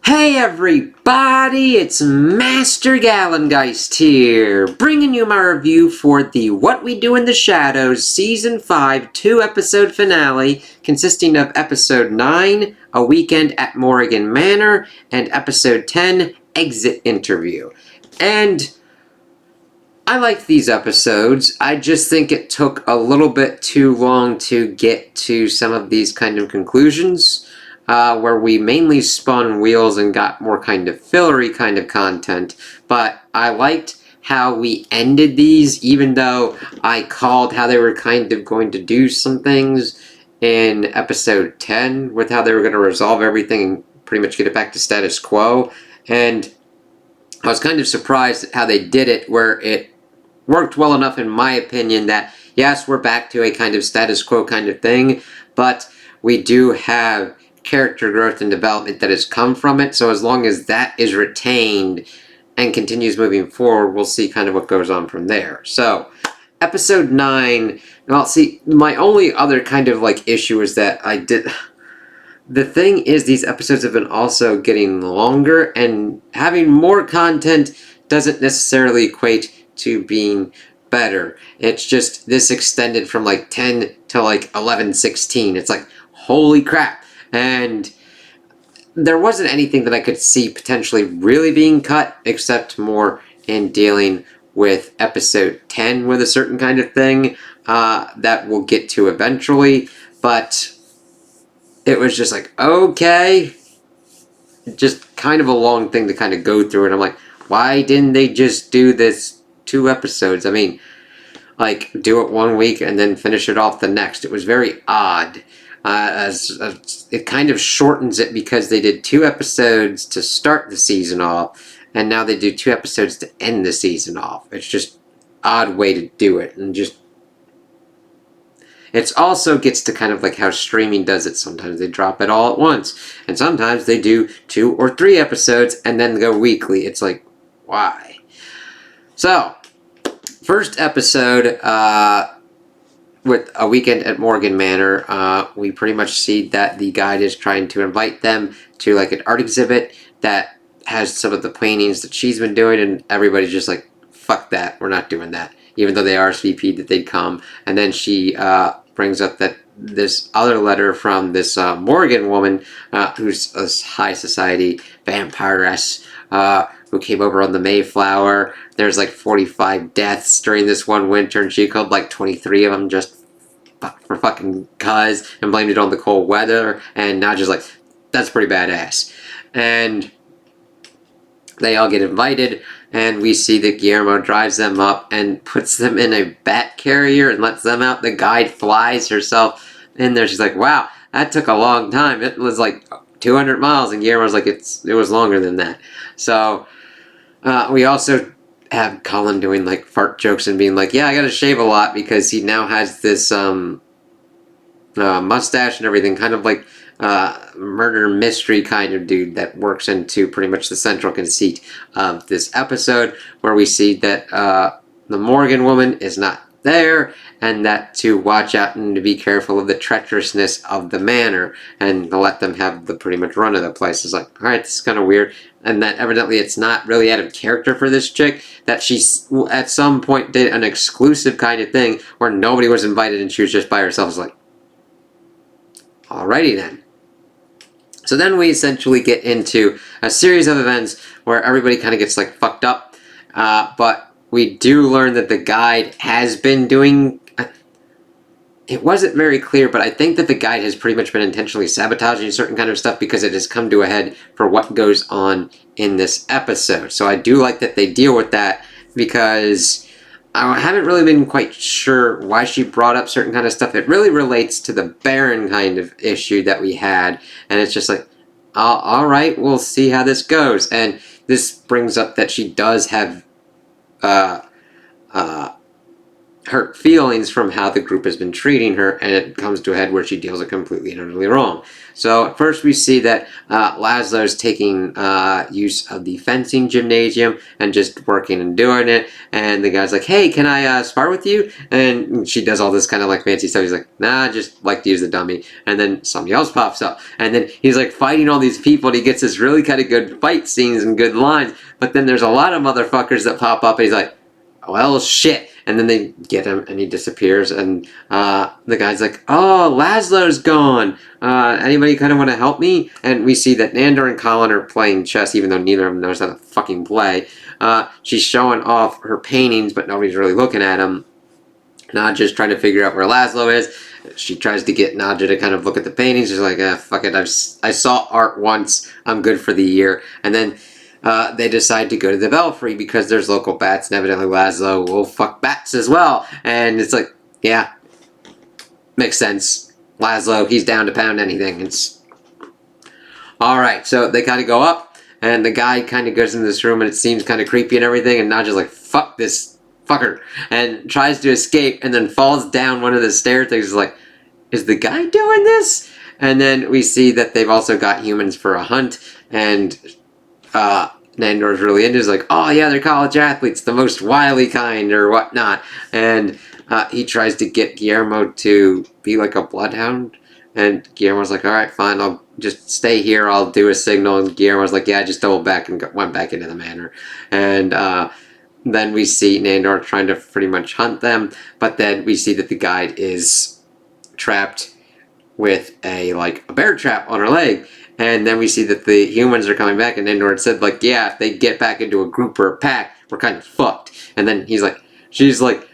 Hey everybody, it's Master Gallengeist here, bringing you my review for the What We Do in the Shadows Season 5 2-episode finale, consisting of Episode 9, A Weekend at Morrigan Manor, and Episode 10, Exit Interview. And I like these episodes. I just think it took a little bit too long to get to some of these kind of conclusions. Where we mainly spun wheels and got more kind of fillery kind of content, but I liked how we ended these, even though I called how they were kind of going to do some things in episode 10 with how they were going to resolve everything and pretty much get it back to status quo. And I was kind of surprised at how they did it, where it worked well enough in my opinion that yes, we're back to a kind of status quo kind of thing, but we do have character growth and development that has come from it, so as long as that is retained and continues moving forward, we'll see kind of what goes on from there. So, episode 9, well, see, my only other kind of like issue is that the thing is, these episodes have been also getting longer, and having more content doesn't necessarily equate to being better. It's just this extended from like 10 to like 11, 16. It's like, holy crap. And there wasn't anything that I could see potentially really being cut, except more in dealing with episode 10 with a certain kind of thing that we'll get to eventually. But it was just like, okay, just kind of a long thing to kind of go through. And I'm like, why didn't they just do this 2 episodes? I mean, like, do it 1 week and then finish it off the next. It was very odd. It kind of shortens it because they did 2 episodes to start the season off, and now they do 2 episodes to end the season off. It's just odd way to do it, and just it also gets to kind of like how streaming does it. Sometimes they drop it all at once, and sometimes they do 2 or 3 episodes and then go weekly. It's like, why? So, first episode, with A Weekend at Morrigan Manor, we pretty much see that the guide is trying to invite them to like an art exhibit that has some of the paintings that she's been doing, and everybody's just like, fuck that, we're not doing that, even though they RSVP'd that they'd come. And then she brings up that this other letter from this Morrigan woman, who's a high society vampiress, who came over on the Mayflower. There's like 45 deaths during this one winter, and she killed like 23 of them just for fucking cuz, and blamed it on the cold weather, and now just like, that's pretty badass. And they all get invited, and we see that Guillermo drives them up and puts them in a bat carrier and lets them out. The guide flies herself in there. She's like, wow, that took a long time. It was like 200 miles, and Guillermo's like, it was longer than that. So, we also have Colin doing like fart jokes and being like, yeah, I gotta shave a lot because he now has this mustache and everything, kind of like murder mystery kind of dude that works into pretty much the central conceit of this episode, where we see that the Morgan woman is not there, and that to watch out and to be careful of the treacherousness of the manor, and to let them have the pretty much run of the place. It's like, alright, this is kind of weird. And that evidently it's not really out of character for this chick, that she's at some point did an exclusive kind of thing where nobody was invited and she was just by herself. It's like, alrighty then. So then we essentially get into a series of events where everybody kind of gets like fucked up, but we do learn that the guide has been doing... It wasn't very clear, but I think that the guide has pretty much been intentionally sabotaging certain kind of stuff because it has come to a head for what goes on in this episode. So I do like that they deal with that, because I haven't really been quite sure why she brought up certain kind of stuff. It really relates to the Baron kind of issue that we had, and it's just like, alright, we'll see how this goes. And this brings up that she does have hurt feelings from how the group has been treating her, and it comes to a head where she deals it completely and utterly wrong. So at first we see that Laszlo's taking use of the fencing gymnasium and just working and doing it, and the guy's like, hey, can I spar with you? And she does all this kind of like fancy stuff. He's like, nah, just like to use the dummy. And then somebody else pops up, and then he's like fighting all these people, and he gets this really kind of good fight scenes and good lines, but then there's a lot of motherfuckers that pop up, and he's like, well, shit. And then they get him, and he disappears, and the guy's like, oh, Laszlo's gone. Anybody kind of want to help me? And we see that Nandor and Colin are playing chess, even though neither of them knows how to fucking play. She's showing off her paintings, but nobody's really looking at them. Nadja's trying to figure out where Laszlo is. She tries to get Nadja to kind of look at the paintings. She's like, fuck it, I saw art once. I'm good for the year. And then they decide to go to the Belfry because there's local bats, and evidently Laszlo will fuck bats as well. And it's like, yeah, makes sense. Laszlo, he's down to pound anything. It's alright, so they kind of go up, and the guy kind of goes into this room, and it seems kind of creepy and everything, and Nadja's like, fuck this fucker, and tries to escape, and then falls down one of the stair things. Like, is the guy doing this? And then we see that they've also got humans for a hunt, and Nandor's really into it. He's like, oh yeah, they're college athletes, the most wily kind or whatnot. And he tries to get Guillermo to be like a bloodhound. And Guillermo's like, all right, fine, I'll just stay here. I'll do a signal. And Guillermo's like, yeah, just double back, and went back into the manor. And then we see Nandor trying to pretty much hunt them. But then we see that the guide is trapped with a bear trap on her leg. And then we see that the humans are coming back, and Nandor said, like, yeah, if they get back into a group or a pack, we're kind of fucked. And then she's like,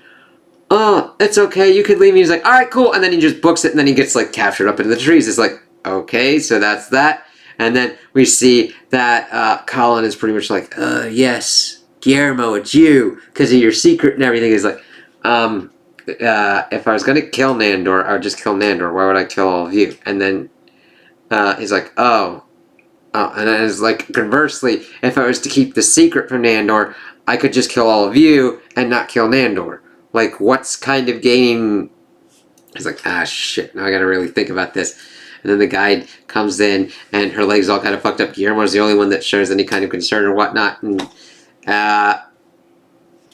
oh, it's okay, you could leave me. He's like, alright, cool. And then he just books it, and then he gets, like, captured up into the trees. It's like, okay, so that's that. And then we see that Colin is pretty much like, yes, Guillermo, it's you, because of your secret and everything. He's like, if I was going to kill Nandor, I would just kill Nandor. Why would I kill all of you? And then he's like, oh, and then it's like, conversely, if I was to keep the secret from Nandor, I could just kill all of you and not kill Nandor. Like, what's kind of gaining? He's like, ah, shit, now I gotta really think about this. And then the guide comes in, and her leg's all kind of fucked up. Guillermo's the only one that shows any kind of concern or whatnot, and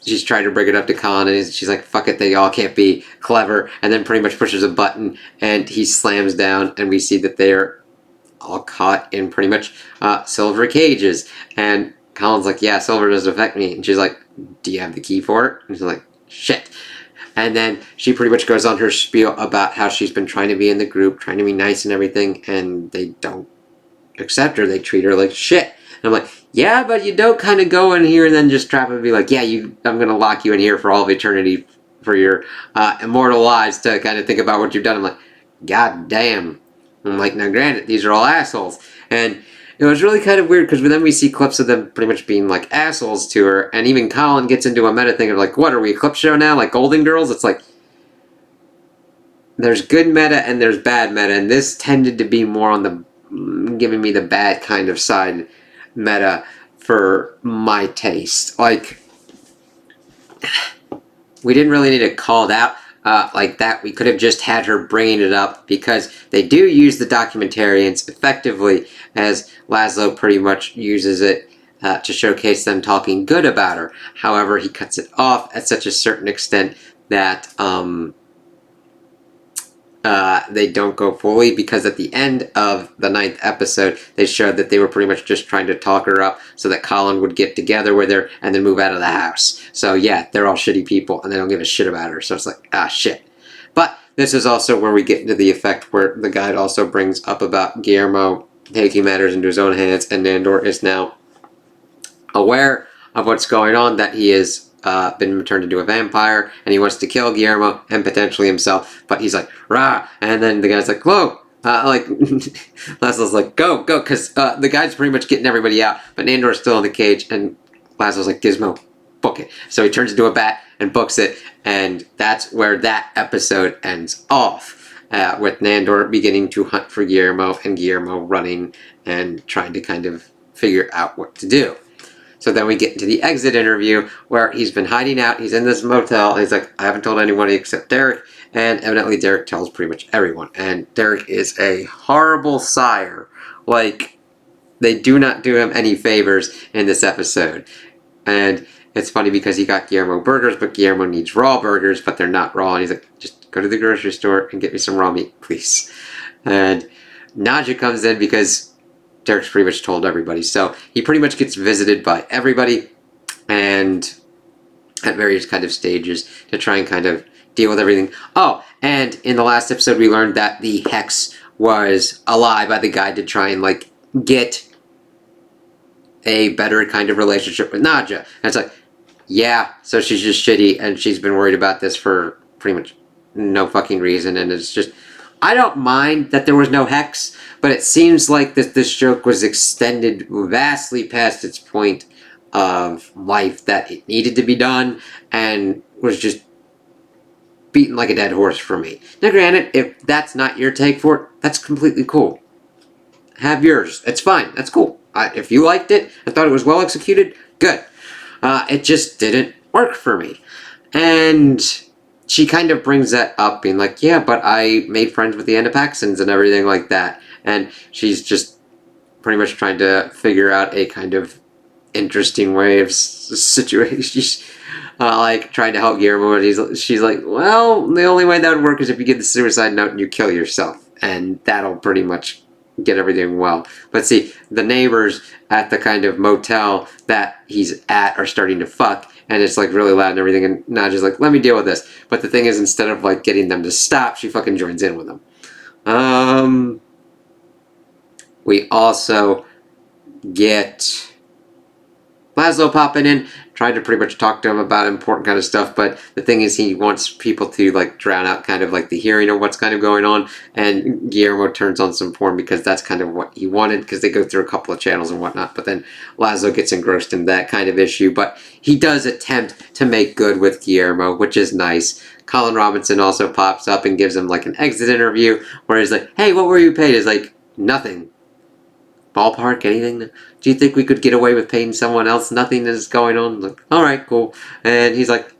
she's trying to bring it up to Colin, and she's like, fuck it, they all can't be clever, and then pretty much pushes a button, and he slams down, and we see that they're all caught in pretty much silver cages. And Colin's like, yeah, silver doesn't affect me. And she's like, do you have the key for it? And he's like, shit. And then she pretty much goes on her spiel about how she's been trying to be in the group, trying to be nice and everything, and they don't accept her. They treat her like shit. And I'm like, yeah, but you don't kind of go in here and then just trap and be like, yeah, I'm going to lock you in here for all of eternity for your immortal lives to kind of think about what you've done. I'm like, god damn. I'm like, now granted, these are all assholes. And it was really kind of weird, because then we see clips of them pretty much being like assholes to her, and even Colin gets into a meta thing of like, what, are we a clip show now, like Golden Girls? It's like, there's good meta and there's bad meta, and this tended to be more on the giving me the bad kind of side meta for my taste. Like, we didn't really need to call it out like that. We could have just had her bringing it up, because they do use the documentarians effectively, as Laszlo pretty much uses it to showcase them talking good about her. However, he cuts it off at such a certain extent that they don't go fully, because at the end of the 9th episode, they showed that they were pretty much just trying to talk her up so that Colin would get together with her and then move out of the house. So yeah, they're all shitty people, and they don't give a shit about her. So it's like, ah, shit. But this is also where we get into the effect where the guide also brings up about Guillermo taking matters into his own hands, and Nandor is now aware of what's going on, that he has been turned into a vampire, and he wants to kill Guillermo and potentially himself, but he's like, rah, and then the guy's like, whoa, Laszlo's like, go, because the guy's pretty much getting everybody out, but Nandor's still in the cage, and Laszlo's like, Gizmo, book it. So he turns into a bat and books it, and that's where that episode ends off, with Nandor beginning to hunt for Guillermo, and Guillermo running and trying to kind of figure out what to do. So then we get into the exit interview where he's been hiding out. He's in this motel. He's like, I haven't told anybody except Derek. And evidently Derek tells pretty much everyone. And Derek is a horrible sire. Like, they do not do him any favors in this episode. And it's funny because he got Guillermo burgers, but Guillermo needs raw burgers, but they're not raw. And he's like, just go to the grocery store and get me some raw meat, please. And Nadja comes in because Derek's pretty much told everybody. So he pretty much gets visited by everybody and at various kind of stages to try and kind of deal with everything. Oh, and in the last episode we learned that the hex was a lie by the guy to try and like get a better kind of relationship with Nadja. And it's like, yeah, so she's just shitty and she's been worried about this for pretty much no fucking reason. And it's just, I don't mind that there was no hex, but it seems like this joke was extended vastly past its point of life that it needed to be done and was just beaten like a dead horse for me. Now granted, if that's not your take for it, that's completely cool. Have yours. It's fine. That's cool. If you liked it and thought it was well executed, good. It just didn't work for me. And she kind of brings that up, being like, yeah, but I made friends with the Anapaxans and everything like that. And she's just pretty much trying to figure out a kind of interesting way of situation. She's like trying to help Guillermo, and she's like, well, the only way that would work is if you get the suicide note and you kill yourself. And that'll pretty much get everything well. But see, the neighbors at the kind of motel that he's at are starting to fuck, and it's like really loud and everything, and Nadja's like, let me deal with this. But the thing is, instead of like getting them to stop, she fucking joins in with them. We also get Laszlo popping in, trying to pretty much talk to him about important kind of stuff, but the thing is he wants people to like drown out kind of like the hearing of what's kind of going on, and Guillermo turns on some porn because that's kind of what he wanted, because they go through a couple of channels and whatnot, but then Laszlo gets engrossed in that kind of issue, but he does attempt to make good with Guillermo, which is nice. Colin Robinson also pops up and gives him like an exit interview where he's like, hey, what were you paid? He's like, nothing. Ballpark, anything? Do you think we could get away with paying someone else? Nothing is going on. Like, all right, cool. And he's like,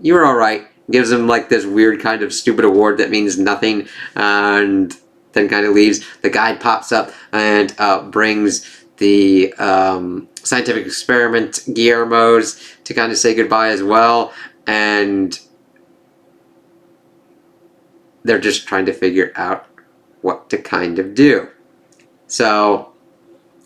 you're all right. Gives him like this weird kind of stupid award that means nothing, and then kind of leaves. The guy pops up and brings the scientific experiment Guillermo's to kind of say goodbye as well, and they're just trying to figure out what to kind of do. So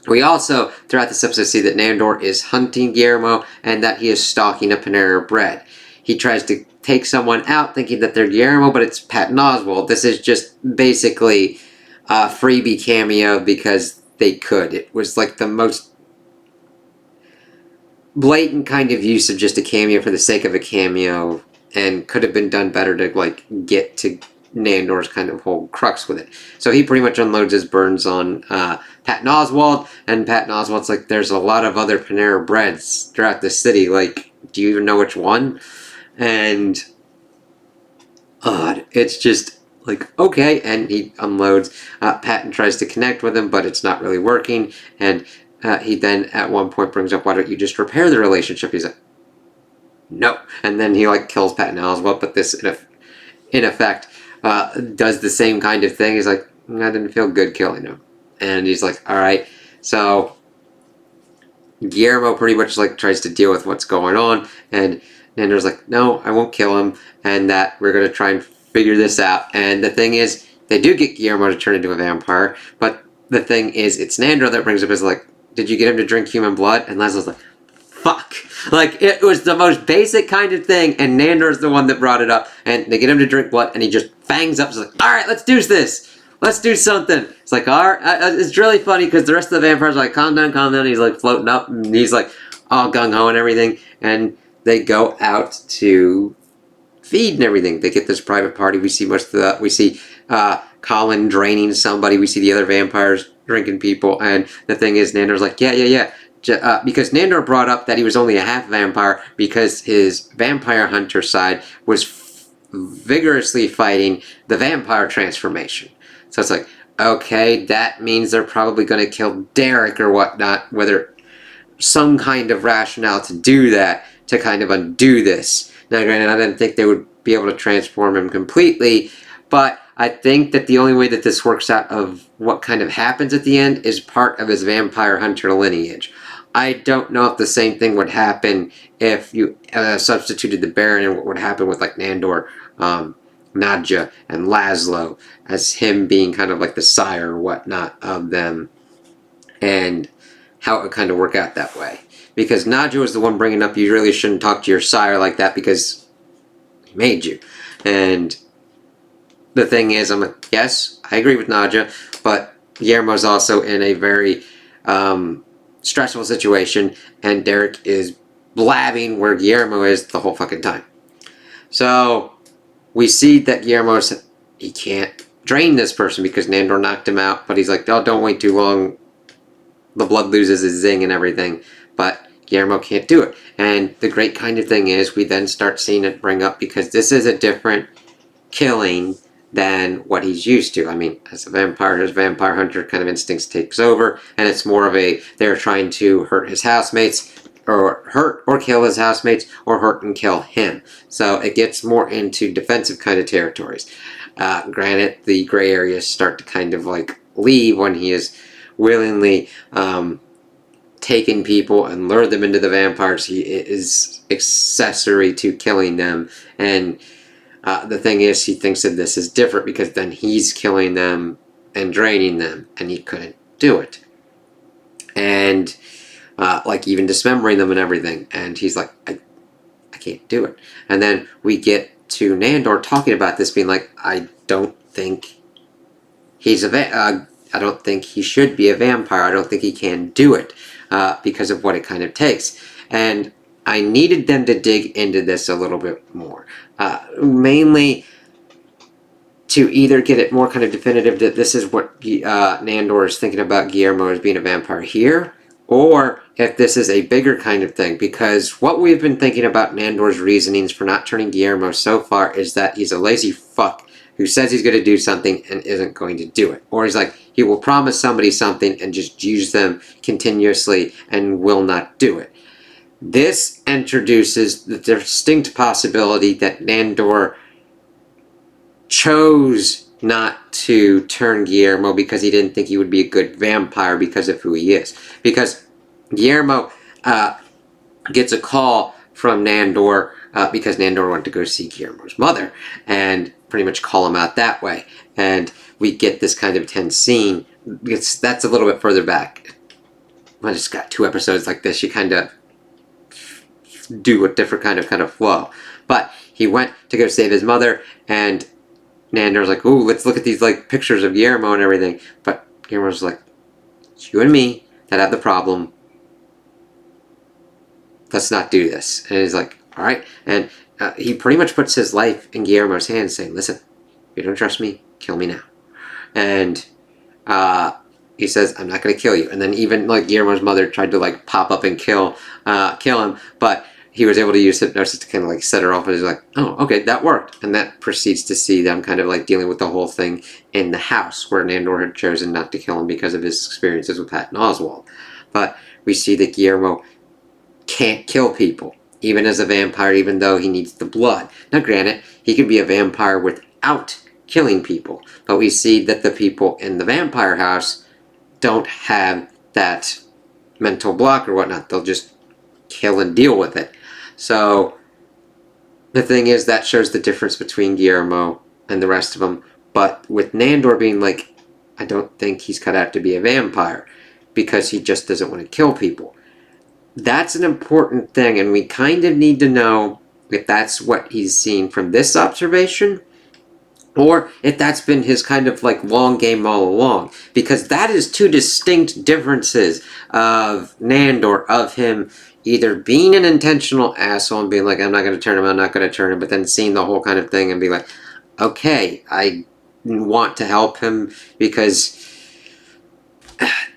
we also, throughout this episode, see that Nandor is hunting Guillermo and that he is stalking a Panera Bread. He tries to take someone out thinking that they're Guillermo, but it's Patton Oswalt. This is just basically a freebie cameo because they could. It was like the most blatant kind of use of just a cameo for the sake of a cameo, and could have been done better to like get to Nandor's kind of whole crux with it. So he pretty much unloads his burns on Patton Oswalt, and Patton Oswalt's like, there's a lot of other Panera Breads throughout the city, like, do you even know which one? And it's just like, okay, and he unloads. Patton tries to connect with him, but it's not really working, and he then at one point brings up, why don't you just repair the relationship? He's like, no. And then he like kills Patton Oswalt, but this in effect does the same kind of thing. He's like, I didn't feel good killing him. And he's like, alright. So Guillermo pretty much like tries to deal with what's going on, and Nandor's like, no, I won't kill him, and that we're going to try and figure this out. And the thing is, they do get Guillermo to turn into a vampire, but the thing is, it's Nandor that brings up, is like, did you get him to drink human blood? And Laszlo's like, fuck. Like, it was the most basic kind of thing, and Nandor's the one that brought it up, and they get him to drink blood, and he just fangs up. He's like, alright, let's do this. Let's do something. It's like, alright, it's really funny, because the rest of the vampires are like, calm down, calm down. He's like floating up, and he's like all gung-ho and everything, and they go out to feed and everything. They get this private party. We see most of the, we see Colin draining somebody. We see the other vampires drinking people, and the thing is, Nandor's like, yeah. Because Nandor brought up that he was only a half vampire because his vampire hunter side was vigorously fighting the vampire transformation. So it's like, okay, that means they're probably going to kill Derek or whatnot, whether some kind of rationale to do that, to kind of undo this. Now, granted, I didn't think they would be able to transform him completely, but I think that the only way that this works out of what kind of happens at the end is part of his vampire hunter lineage. I don't know if the same thing would happen if you substituted the Baron, and what would happen with like Nandor, Nadja, and Laszlo as him being kind of like the sire or whatnot of them, and how it would kind of work out that way. Because Nadja was the one bringing up, you really shouldn't talk to your sire like that because he made you. And the thing is, I'm like, yes, I agree with Nadja, but Guillermo's also in a very stressful situation, and Derek is blabbing where Guillermo is the whole fucking time. So we see that he can't drain this person because Nandor knocked him out, but he's like, oh, don't wait too long. The blood loses its zing and everything, but Guillermo can't do it. And the great kind of thing is we then start seeing it bring up, because this is a different killing than what he's used to. I mean, as a vampire, his vampire hunter kind of instincts takes over, and it's more of they're trying to hurt his housemates, or hurt or kill his housemates, or hurt and kill him. So it gets more into defensive kind of territories. Granted, the gray areas start to kind of like leave when he is willingly taken people and lured them into the vampires. He is accessory to killing them, and the thing is, he thinks that this is different because then he's killing them and draining them, and he couldn't do it. And like even dismembering them and everything, and he's like, I can't do it. And then we get to Nandor talking about this, being like, I don't think he's I don't think he should be a vampire. I don't think he can do it because of what it kind of takes. And I needed them to dig into this a little bit more. Mainly to either get it more kind of definitive that this is what Nandor is thinking about Guillermo as being a vampire here, or if this is a bigger kind of thing, because what we've been thinking about Nandor's reasonings for not turning Guillermo so far is that he's a lazy fuck who says he's going to do something and isn't going to do it. Or he's like, he will promise somebody something and just use them continuously and will not do it. This introduces the distinct possibility that Nandor chose not to turn Guillermo because he didn't think he would be a good vampire because of who he is. Because Guillermo gets a call from Nandor because Nandor wanted to go see Guillermo's mother and pretty much call him out that way. And we get this kind of tense scene. That's a little bit further back. I just got 2 episodes like this. You kind of do a different kind of flow. But he went to go save his mother, and Nandor's like, ooh, let's look at these like pictures of Guillermo and everything. But Guillermo's like, it's you and me that have the problem. Let's not do this. And he's like, all right. And he pretty much puts his life in Guillermo's hands, saying, listen, if you don't trust me, kill me now. And he says, I'm not going to kill you. And then even like Guillermo's mother tried to like pop up and kill him, but he was able to use hypnosis to kind of like set her off, and he's like, oh, okay, that worked. And that proceeds to see them kind of like dealing with the whole thing in the house, where Nandor had chosen not to kill him because of his experiences with Patton Oswalt. But we see that Guillermo can't kill people, even as a vampire, even though he needs the blood. Now granted, he could be a vampire without killing people, but we see that the people in the vampire house don't have that mental block or whatnot. They'll just kill and deal with it. So the thing is, that shows the difference between Guillermo and the rest of them. But with Nandor being like, I don't think he's cut out to be a vampire because he just doesn't want to kill people. That's an important thing, and we kind of need to know if that's what he's seen from this observation, or if that's been his kind of like long game all along. Because that is 2 distinct differences of Nandor, of him either being an intentional asshole and being like, I'm not going to turn him, but then seeing the whole kind of thing and be like, okay, I want to help him because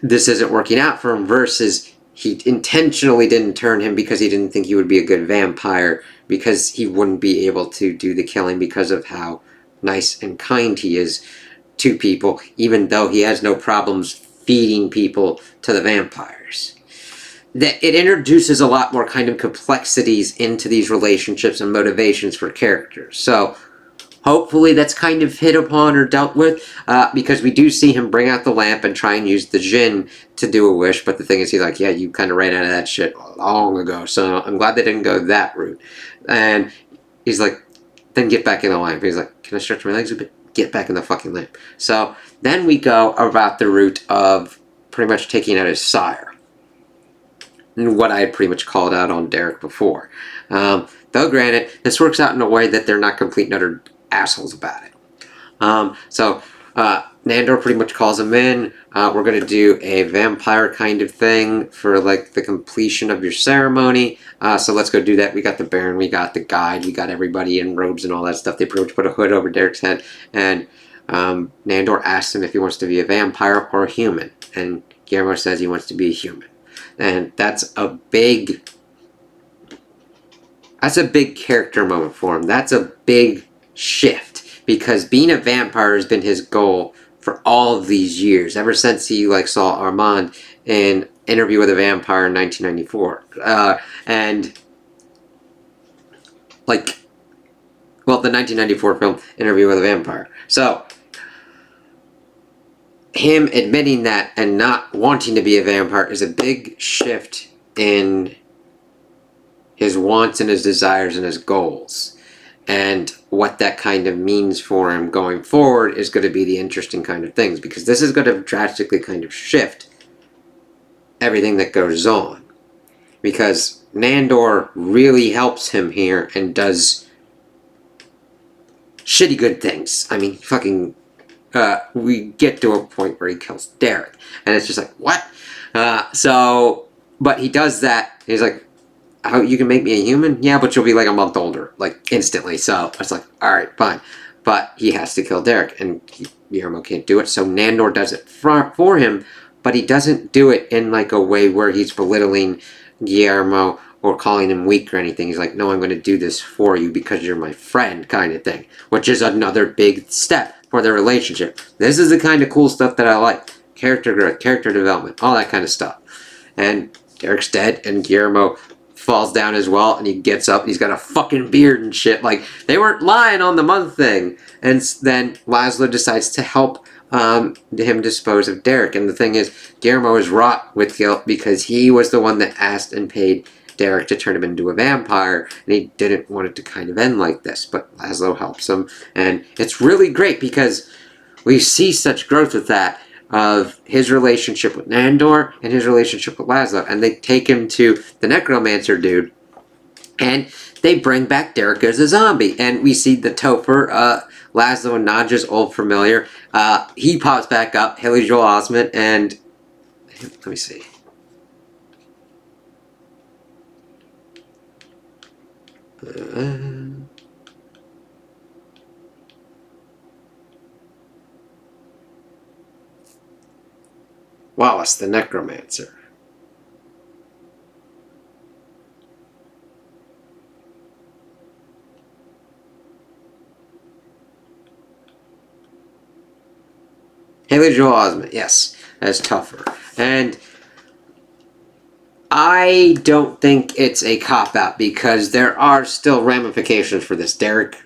this isn't working out for him, versus he intentionally didn't turn him because he didn't think he would be a good vampire, because he wouldn't be able to do the killing because of how nice and kind he is to people, even though he has no problems feeding people to the vampires. that it introduces a lot more kind of complexities into these relationships and motivations for characters. So hopefully that's kind of hit upon or dealt with, because we do see him bring out the lamp and try and use the djinn to do a wish, but the thing is, he's like, yeah, you kind of ran out of that shit long ago, so I'm glad they didn't go that route. And he's like, then get back in the lamp. He's like, can I stretch my legs a bit? Get back in the fucking lamp. So then we go about the route of pretty much taking out his sire. And what I had pretty much called out on Derek before. Though granted, this works out in a way that they're not complete and utter assholes about it. So Nandor pretty much calls him in. We're going to do a vampire kind of thing for like the completion of your ceremony. So let's go do that. We got the Baron, we got the guide, we got everybody in robes and all that stuff. They pretty much put a hood over Derek's head. And Nandor asks him if he wants to be a vampire or a human. And Guillermo says he wants to be a human. And that's a big character moment for him. That's a big shift, because being a vampire has been his goal for all of these years, ever since he saw Armand in Interview with a Vampire in 1994, and the 1994 film Interview with a Vampire. So him admitting that and not wanting to be a vampire is a big shift in his wants and his desires and his goals. And what that kind of means for him going forward is going to be the interesting kind of things, because this is going to drastically kind of shift everything that goes on. Because Nandor really helps him here and does shitty good things. I mean, fucking... we get to a point where he kills Derek, and it's just like, what? But he does that. He's like, "How you can make me a human? Yeah, but you'll be like a month older, instantly." So it's like, all right, fine. But he has to kill Derek, and Guillermo can't do it. So Nandor does it for him, but he doesn't do it in a way where he's belittling Guillermo or calling him weak or anything. He's like, no, I'm going to do this for you because you're my friend, kind of thing, which is another big step for their relationship. This is the kind of cool stuff that I like. Character growth, character development, all that kind of stuff. And Derek's dead, and Guillermo falls down as well, and he gets up, and he's got a fucking beard and shit. They weren't lying on the month thing. And then Laszlo decides to help him dispose of Derek. And the thing is, Guillermo is wrought with guilt because he was the one that asked and paid Derek to turn him into a vampire, and he didn't want it to kind of end like this, but Laszlo helps him, and it's really great because we see such growth with that, of his relationship with Nandor and his relationship with Laszlo, and they take him to the necromancer dude, and they bring back Derek as a zombie, and we see the Topher, Laszlo and Nadja's old familiar. He pops back up, Haley Joel Osment, and let me see. Wallace the Necromancer. Haley Joel Osment, yes, as Topher. And I don't think it's a cop-out, because there are still ramifications for this. Derek,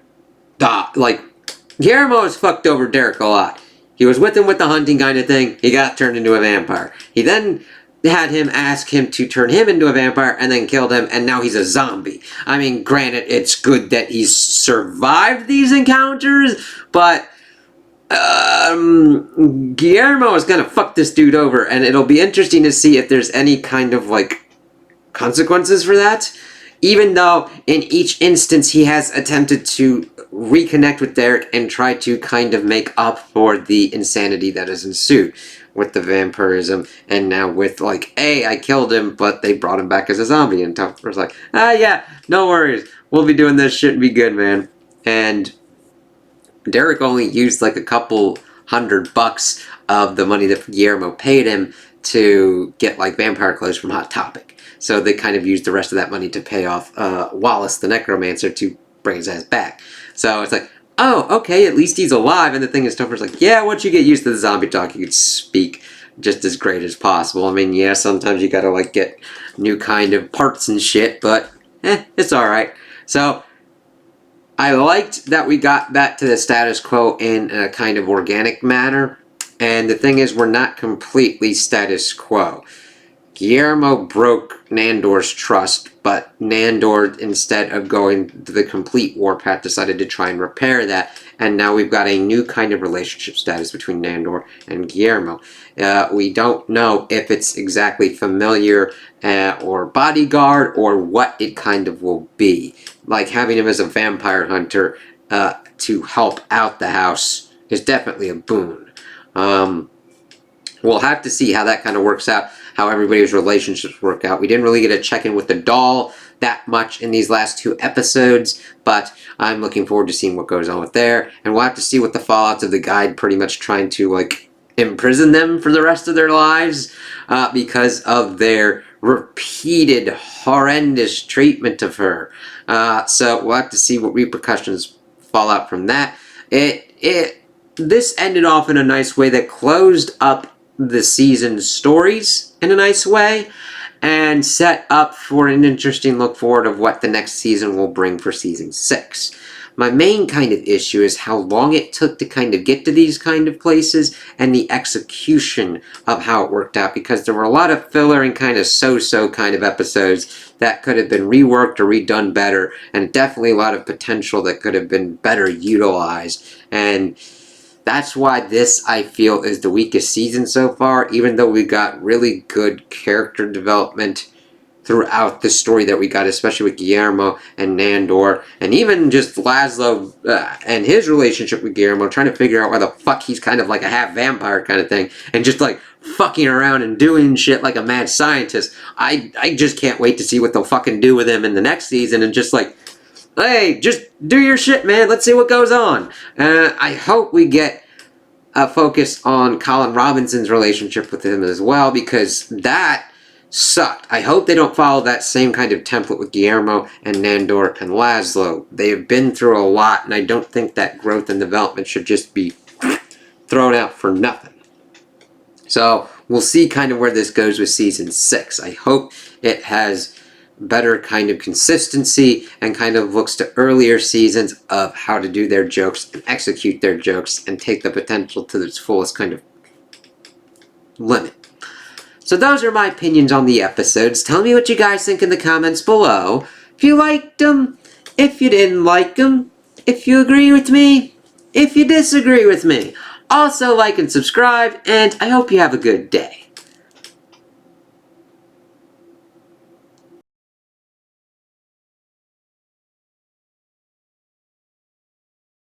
Guillermo has fucked over Derek a lot. He was with him with the hunting kind of thing. He got turned into a vampire. He then had him ask him to turn him into a vampire and then killed him, and now he's a zombie. I mean, granted, it's good that he's survived these encounters, but Guillermo is gonna fuck this dude over, and it'll be interesting to see if there's any kind of consequences for that, even though in each instance he has attempted to reconnect with Derek and try to kind of make up for the insanity that has ensued with the vampirism, and now with hey, I killed him, but they brought him back as a zombie, and Topher's like, yeah, no worries, we'll be doing this shit and be good, man. And Derek only used a couple $100 of the money that Guillermo paid him to get vampire clothes from Hot Topic. So they kind of used the rest of that money to pay off Wallace the Necromancer to bring his ass back. So it's oh, okay, at least he's alive. And the thing is, Topher's yeah, once you get used to the zombie talk, you could speak just as great as possible. I mean, yeah, sometimes you gotta like get new kind of parts and shit, but it's alright. So I liked that we got back to the status quo in a kind of organic manner. And the thing is, we're not completely status quo. Guillermo broke Nandor's trust, but Nandor, instead of going to the complete warpath, decided to try and repair that. And now we've got a new kind of relationship status between Nandor and Guillermo. We don't know if it's exactly familiar or bodyguard or what it kind of will be. Like having him as a vampire hunter to help out the house is definitely a boon. We'll have to see how that kind of works out, how everybody's relationships work out. We didn't really get a check-in with the doll that much in these last 2 episodes, but I'm looking forward to seeing what goes on with there. And we'll have to see what the fallouts of the guide pretty much trying to, like, imprison them for the rest of their lives because of their repeated horrendous treatment of her. So we'll have to see what repercussions fall out from that. This ended off in a nice way that closed up the season's stories in a nice way and set up for an interesting look forward of what the next season will bring for season 6. My main kind of issue is how long it took to kind of get to these kind of places and the execution of how it worked out, because there were a lot of filler and kind of so-so kind of episodes that could have been reworked or redone better, and definitely a lot of potential that could have been better utilized. And that's why this, I feel, is the weakest season so far, even though we got really good character development throughout the story that we got, especially with Guillermo and Nandor, and even just Laszlo and his relationship with Guillermo, trying to figure out why the fuck he's kind of like a half-vampire kind of thing, and just like fucking around and doing shit like a mad scientist. I just can't wait to see what they'll fucking do with him in the next season, and just like, hey, just do your shit, man. Let's see what goes on. I hope we get a focus on Colin Robinson's relationship with him as well, because that sucked. I hope they don't follow that same kind of template with Guillermo and Nandor and Laszlo. They have been through a lot, and I don't think that growth and development should just be thrown out for nothing. So we'll see kind of where this goes with season 6. I hope it has better kind of consistency and kind of looks to earlier seasons of how to do their jokes and execute their jokes and take the potential to its fullest kind of limit. So those are my opinions on the episodes. Tell me what you guys think in the comments below. If you liked them, if you didn't like them, if you agree with me, if you disagree with me. Also like and subscribe, and I hope you have a good day.